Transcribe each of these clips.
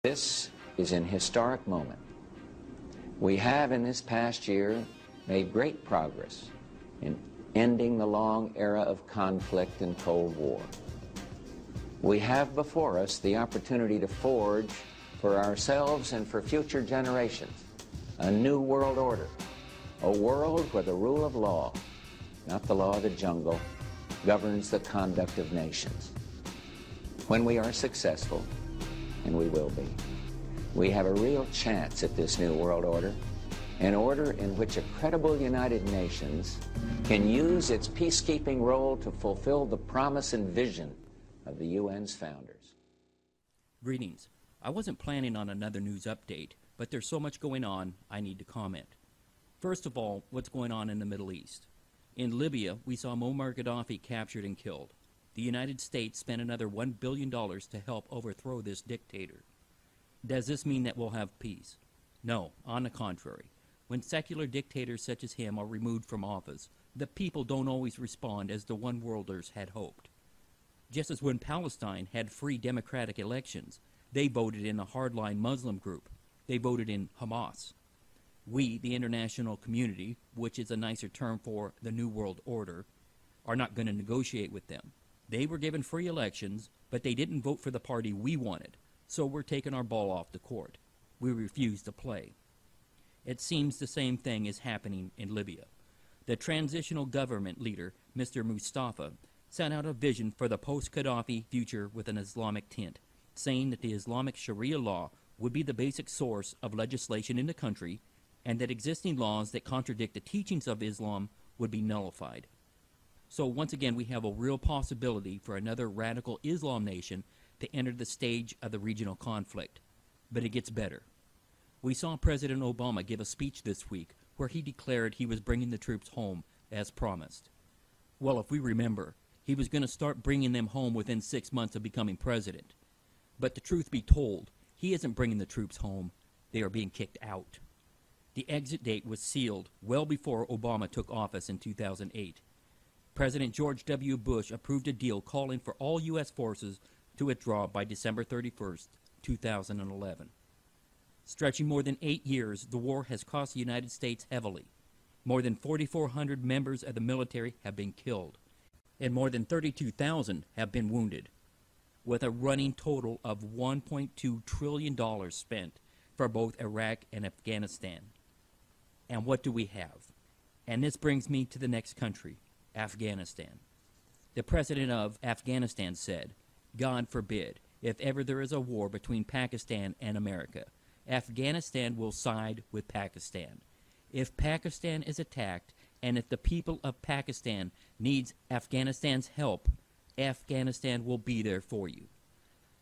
This is an historic moment. We have in this past year made great progress in ending the long era of conflict and Cold War. We have before us the opportunity to forge for ourselves and for future generations a new world order, a world where the rule of law, not the law of the jungle, governs the conduct of nations. When we are successful, and we will be, we have a real chance at this new world order, an order in which a credible United Nations can use its peacekeeping role to fulfill the promise and vision of the UN's founders. Greetings. I wasn't planning on another news update, but there's so much going on, I need to comment. First of all, what's going on in the Middle East? In Libya, we saw Muammar Gaddafi captured and killed. The United States spent another $1 billion to help overthrow this dictator. Does this mean that we'll have peace? No, on the contrary. When secular dictators such as him are removed from office, the people don't always respond as the one-worlders had hoped. Just as when Palestine had free democratic elections, they voted in a hardline Muslim group. They voted in Hamas. We, the international community, which is a nicer term for the New World Order, are not going to negotiate with them. They were given free elections, but they didn't vote for the party we wanted, so we're taking our ball off the court. We refuse to play. It seems the same thing is happening in Libya. The transitional government leader, Mr. Mustafa, set out a vision for the post-Gaddafi future with an Islamic tint, saying that the Islamic Sharia law would be the basic source of legislation in the country, and that existing laws that contradict the teachings of Islam would be nullified. So once again, we have a real possibility for another radical Islam nation to enter the stage of the regional conflict. But it gets better. We saw President Obama give a speech this week where he declared he was bringing the troops home as promised. Well, if we remember, he was going to start bringing them home within 6 months of becoming president. But the truth be told, he isn't bringing the troops home. They are being kicked out. The exit date was sealed well before Obama took office in 2008. President George W. Bush approved a deal calling for all U.S. forces to withdraw by December 31st, 2011. Stretching more than 8 years, the war has cost the United States heavily. More than 4,400 members of the military have been killed, and more than 32,000 have been wounded, with a running total of $1.2 trillion spent for both Iraq and Afghanistan. And what do we have? And this brings me to the next country, Afghanistan. The president of Afghanistan said, "God forbid, if ever there is a war between Pakistan and America, Afghanistan will side with Pakistan. If Pakistan is attacked, and if the people of Pakistan needs Afghanistan's help, Afghanistan will be there for you."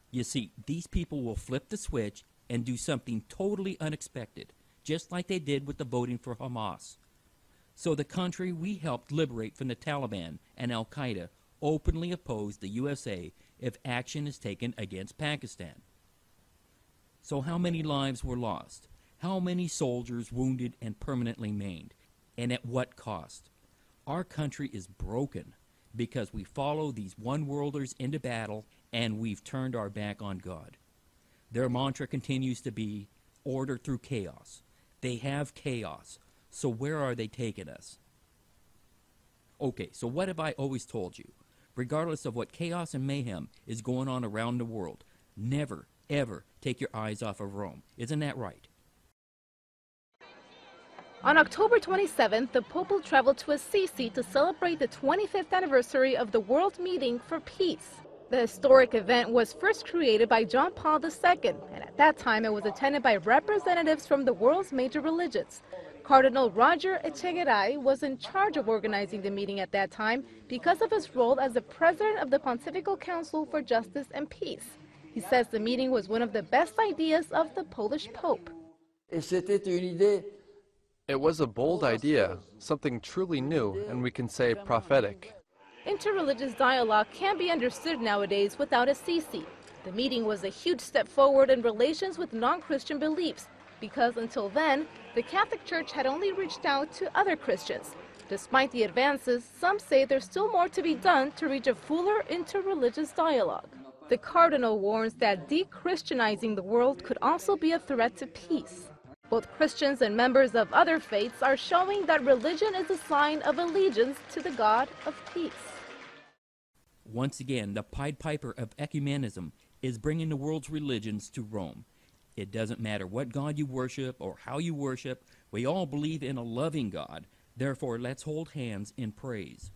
You see, these people will flip the switch and do something totally unexpected, just like they did with the voting for Hamas. So the country we helped liberate from the Taliban and Al-Qaeda openly opposed the USA if action is taken against Pakistan. So how many lives were lost? How many soldiers wounded and permanently maimed? And at what cost? Our country is broken because we follow these one-worlders into battle and we've turned our back on God. Their mantra continues to be order through chaos. They have chaos. So where are they taking us? Okay, so what have I always told you? Regardless of what chaos and mayhem is going on around the world, never, ever take your eyes off of Rome. Isn't that right? On October 27th, the Pope will travel to Assisi to celebrate the 25th anniversary of the World Meeting for Peace. The historic event was first created by John Paul II, and at that time it was attended by representatives from the world's major religions. Cardinal Roger Echegaray was in charge of organizing the meeting at that time because of his role as the president of the Pontifical Council for Justice and Peace. He says the meeting was one of the best ideas of the Polish Pope. It was a bold idea, something truly new, and we can say prophetic. Interreligious dialogue can't be understood nowadays without Assisi. The meeting was a huge step forward in relations with non-Christian beliefs, because until then, the Catholic Church had only reached out to other Christians. Despite the advances, some say there's still more to be done to reach a fuller interreligious dialogue. The cardinal warns that de-Christianizing the world could also be a threat to peace. Both Christians and members of other faiths are showing that religion is a sign of allegiance to the God of peace. Once again, the Pied Piper of ecumenism is bringing the world's religions to Rome. It doesn't matter what God you worship or how you worship, we all believe in a loving God. Therefore, let's hold hands in praise.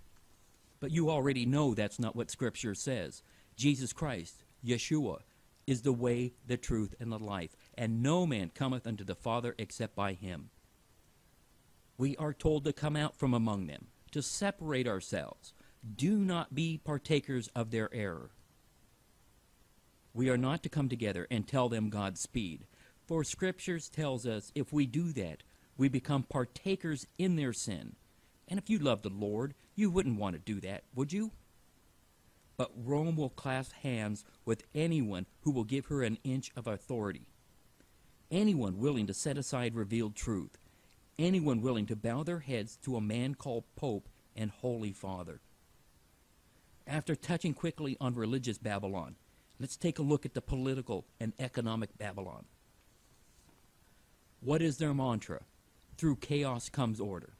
But you already know that's not what Scripture says. Jesus Christ, Yeshua, is the way, the truth, and the life, and no man cometh unto the Father except by him. We are told to come out from among them, to separate ourselves. Do not be partakers of their error. We are not to come together and tell them Godspeed, for Scriptures tells us if we do that, we become partakers in their sin. And if you love the Lord, you wouldn't want to do that, would you? But Rome will clasp hands with anyone who will give her an inch of authority. Anyone willing to set aside revealed truth. Anyone willing to bow their heads to a man called Pope and Holy Father. After touching quickly on religious Babylon, let's take a look at the political and economic Babylon. What is their mantra? Through chaos comes order.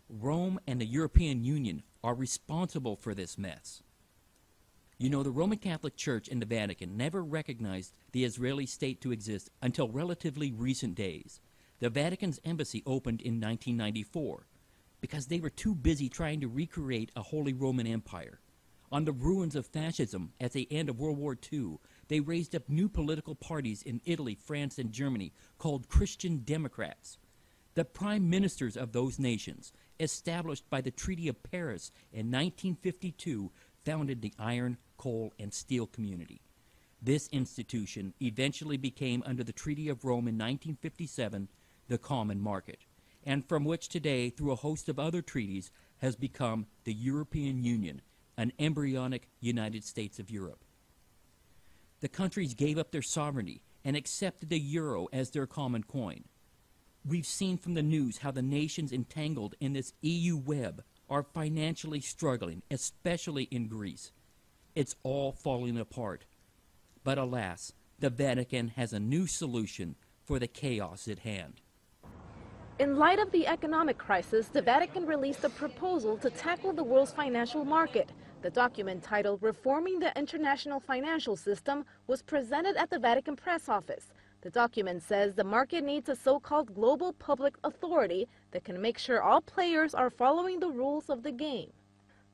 Rome and the European Union are responsible for this mess. You know, the Roman Catholic Church and the Vatican never recognized the Israeli state to exist until relatively recent days. The Vatican's embassy opened in 1994 because they were too busy trying to recreate a Holy Roman Empire. On the ruins of fascism at the end of World War II, they raised up new political parties in Italy, France, and Germany called Christian Democrats. The prime ministers of those nations, established by the Treaty of Paris in 1952, founded the Iron, Coal, and Steel Community. This institution eventually became, under the Treaty of Rome in 1957, the Common Market, and from which today, through a host of other treaties, has become the European Union, an embryonic United States of Europe. The countries gave up their sovereignty and accepted the euro as their common coin. We've seen from the news how the nations entangled in this EU web are financially struggling, especially in Greece. It's all falling apart. But alas, the Vatican has a new solution for the chaos at hand. In light of the economic crisis, the Vatican released a proposal to tackle the world's financial market. The document, titled Reforming the International Financial System, was presented at the Vatican press office. The document says the market needs a so-called global public authority that can make sure all players are following the rules of the game.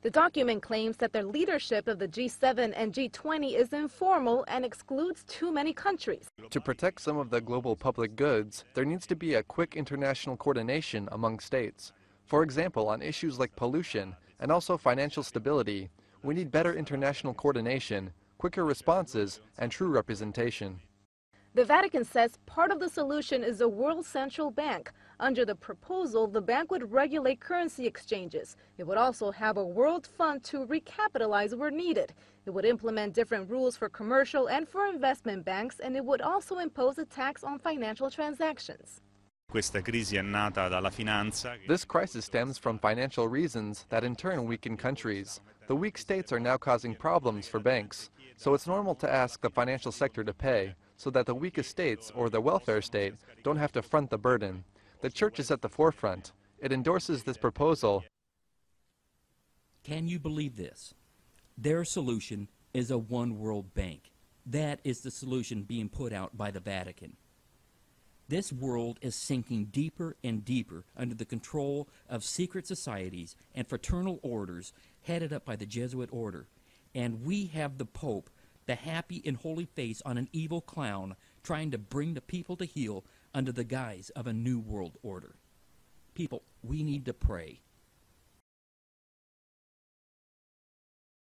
The document claims that the leadership of the G7 and G20 is informal and excludes too many countries. To protect some of the global public goods, there needs to be a quick international coordination among states. For example, on issues like pollution and also financial stability, we need better international coordination, quicker responses, and true representation. The Vatican says part of the solution is a world central bank. Under the proposal, the bank would regulate currency exchanges. It would also have a world fund to recapitalize where needed. It would implement different rules for commercial and for investment banks, and it would also impose a tax on financial transactions. This crisis stems from financial reasons that in turn weaken countries. The weak states are now causing problems for banks, so it's normal to ask the financial sector to pay, so that the weakest states, or the welfare state, don't have to front the burden. The Church is at the forefront. It endorses this proposal. Can you believe this? Their solution is a one world bank. That is the solution being put out by the Vatican. This world is sinking deeper and deeper under the control of secret societies and fraternal orders headed up by the Jesuit order. And we have the Pope, the happy and holy face on an evil clown, trying to bring the people to heel under the guise of a new world order. People, we need to pray.